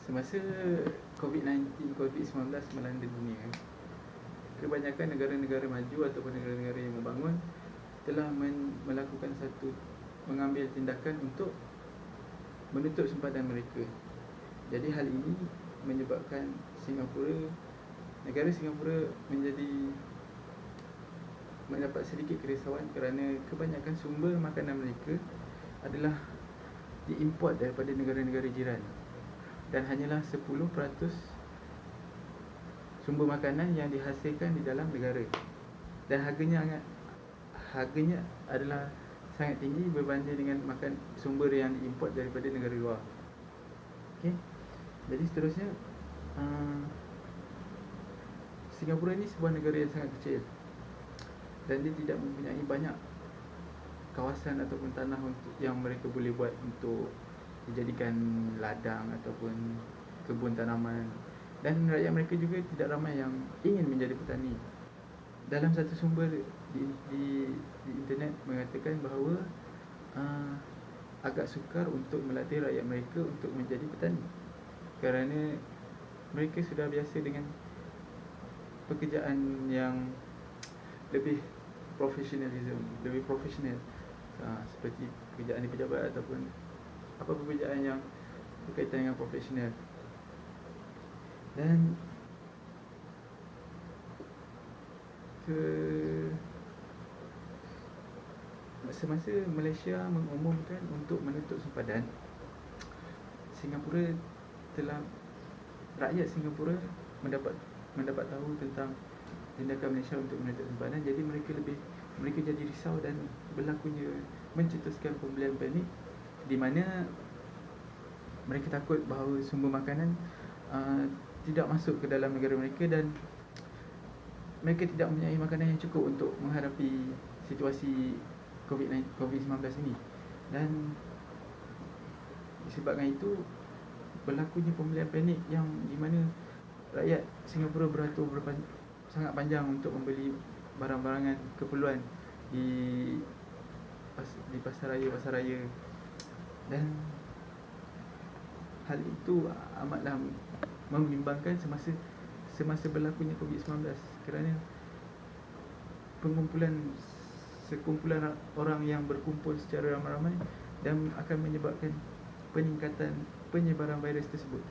Semasa COVID-19 melanda dunia, kebanyakan negara-negara maju ataupun negara-negara yang membangun telah melakukan mengambil tindakan untuk menutup sempadan mereka. Jadi hal ini menyebabkan negara Singapura mendapat sedikit kerisauan kerana kebanyakan sumber makanan mereka adalah diimport daripada negara-negara jiran, dan hanyalah 10% sumber makanan yang dihasilkan di dalam negara, dan harganya adalah sangat tinggi berbanding dengan sumber yang diimport daripada negara luar. Okey. Jadi seterusnya, Singapura ini sebuah negara yang sangat kecil dan dia tidak mempunyai banyak kawasan ataupun tanah yang mereka boleh buat untuk dijadikan ladang ataupun kebun tanaman, dan rakyat mereka juga tidak ramai yang ingin menjadi petani. Dalam satu sumber di internet mengatakan bahawa agak sukar untuk melatih rakyat mereka untuk menjadi petani kerana mereka sudah biasa dengan pekerjaan yang lebih profesional, seperti pekerjaan di pejabat ataupun apa pekerjaan yang berkaitan dengan profesional. Dan semasa Malaysia mengumumkan untuk menutup sempadan, rakyat Singapura mendapat tahu tentang tindakan Malaysia untuk menutup sempadan. Jadi mereka jadi risau dan berlakunya mencetuskan pembelian panik, di mana mereka takut bahawa sumber makanan tidak masuk ke dalam negara mereka, dan mereka tidak mempunyai makanan yang cukup untuk menghadapi situasi COVID-19 ini. Dan disebabkan itu berlakunya pembelian panik yang di mana rakyat Singapura beratur sangat panjang untuk membeli barang-barangan keperluan di pasar raya, dan hal itu amatlah membimbangkan semasa berlakunya COVID-19, kerana sekumpulan orang yang berkumpul secara ramai-ramai dan akan menyebabkan peningkatan penyebaran virus tersebut.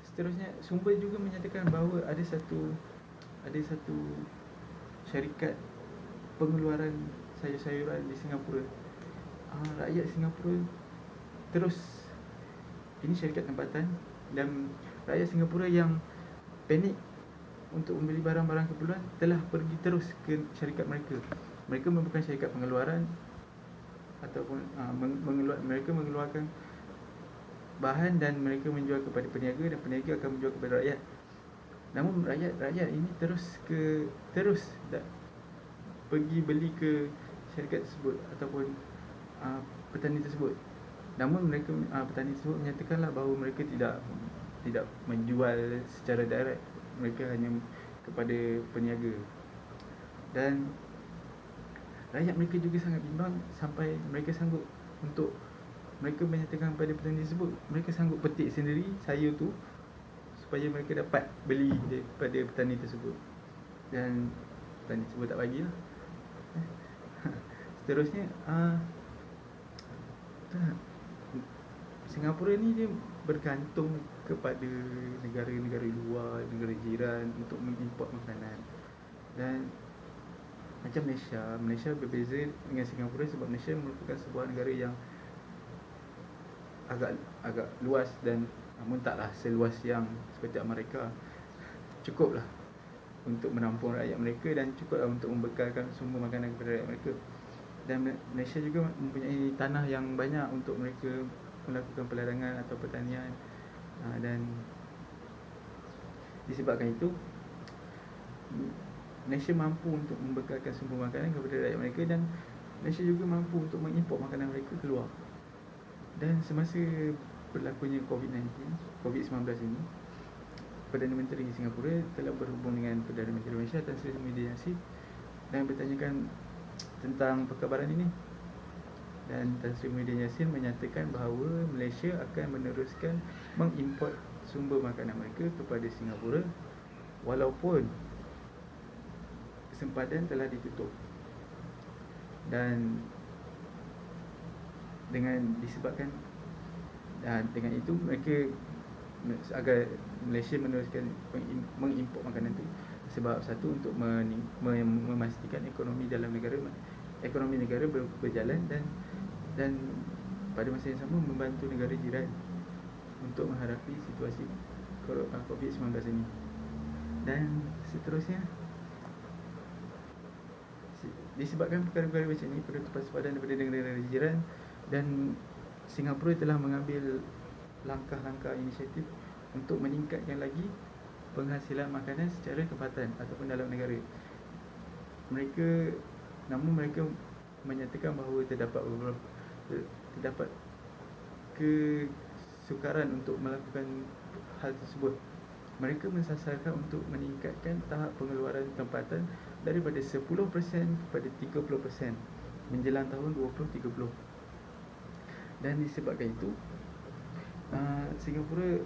Seterusnya, sumber juga menyatakan bahawa ada satu syarikat pengeluaran sayur-sayuran di Singapura. Rakyat Singapura ini syarikat tempatan, dan rakyat Singapura yang panik untuk membeli barang-barang keperluan telah pergi terus ke syarikat mereka. Mereka bukan syarikat pengeluaran ataupun mereka mengeluarkan bahan dan mereka menjual kepada peniaga, dan peniaga akan menjual kepada rakyat. Namun rakyat ini terus pergi beli ke syarikat tersebut ataupun petani tersebut. Namun petani tersebut menyatakanlah bahawa mereka tidak menjual secara direct, mereka hanya kepada peniaga. Dan rakyat mereka juga sangat bimbang sampai mereka menyatakan kepada petani tersebut, mereka sanggup petik sendiri sayur tu supaya mereka dapat beli daripada petani tersebut, dan petani tersebut tak bagilah. Seterusnya, Singapura ni dia bergantung kepada negara-negara luar, negara jiran untuk mengimport makanan. Dan macam Malaysia berbeza dengan Singapura sebab Malaysia merupakan sebuah negara yang agak luas, dan namun taklah seluas yang seperti Amerika. Cukuplah untuk menampung rakyat mereka dan cukuplah untuk membekalkan sumber makanan kepada rakyat mereka. Dan Malaysia juga mempunyai tanah yang banyak untuk mereka melakukan peladangan atau pertanian, dan disebabkan itu Malaysia mampu untuk membekalkan sumber makanan kepada rakyat mereka, dan Malaysia juga mampu untuk mengimport makanan mereka keluar. Dan semasa berlakunya COVID-19 ini, Perdana Menteri Singapura telah berhubung dengan Perdana Menteri Malaysia atas media mediasi dan bertanyakan tentang perkabaran ini. Dan Tan Sri Muhyiddin Yassin menyatakan bahawa Malaysia akan meneruskan mengimport sumber makanan mereka kepada Singapura walaupun sempadan telah ditutup. Dan disebabkan dengan itu mereka agar Malaysia meneruskan mengimport makanan itu, sebab satu untuk memastikan ekonomi negara berjalan, dan pada masa yang sama membantu negara jiran untuk menghadapi situasi COVID-19 ini. Dan seterusnya, disebabkan perkara-perkara macam ini, penutupan sempadan daripada negara-negara jiran, dan Singapura telah mengambil langkah-langkah inisiatif untuk meningkatkan lagi penghasilan makanan secara tempatan ataupun dalam negara. Namun mereka menyatakan bahawa terdapat kesukaran untuk melakukan hal tersebut. Mereka mensasarkan untuk meningkatkan tahap pengeluaran tempatan daripada 10% kepada 30% menjelang tahun 2030. Dan disebabkan itu, Singapura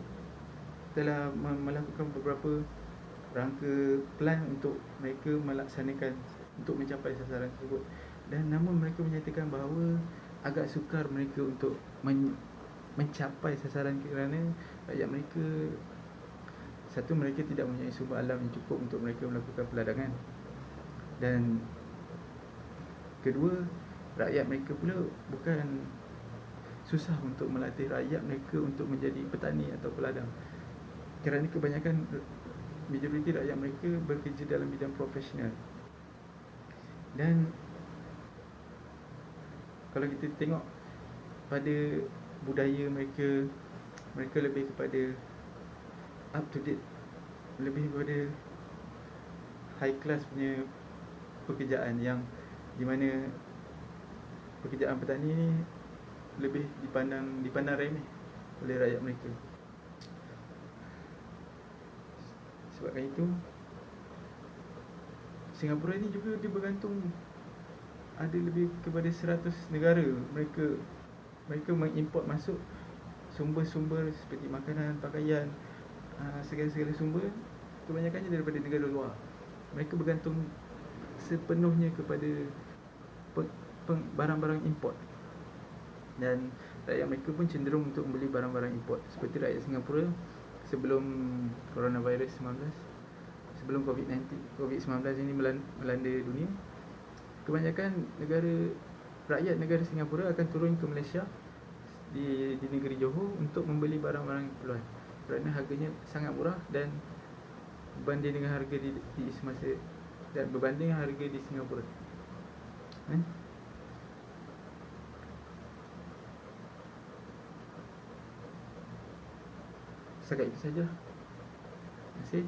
telah melakukan beberapa rangka plan untuk mereka melaksanakan untuk mencapai sasaran tersebut. Dan namun mereka menyatakan bahawa agak sukar mereka untuk mencapai sasaran kerana rakyat mereka, satu, mereka tidak mempunyai sumber alam yang cukup untuk mereka melakukan peladangan, dan kedua, rakyat mereka pula bukan susah untuk melatih rakyat mereka untuk menjadi petani atau peladang, kerana kebanyakan majoriti rakyat mereka bekerja dalam bidang profesional. Dan kalau kita tengok pada budaya mereka, mereka lebih kepada up to date, lebih kepada high class punya pekerjaan, yang di mana pekerjaan petani ni lebih dipandang remeh oleh rakyat mereka. Sebabkan itu, Singapura ni juga dia bergantung, ada lebih kepada 100 negara. Mereka mengimport masuk sumber-sumber seperti makanan, pakaian, segala-segala sumber, kebanyakannya daripada negara luar. Mereka bergantung sepenuhnya kepada barang-barang import, dan rakyat mereka pun cenderung untuk membeli barang-barang import. Seperti rakyat Singapura sebelum coronavirus 19, sebelum COVID-19 ini melanda dunia, kebanyakan rakyat negara Singapura akan turun ke Malaysia di negeri Johor untuk membeli barang-barang keperluan, kerana harganya sangat murah dan berbanding dengan harga di semasa, dan berbanding harga di Singapura. Setakat itu saja. Terima kasih.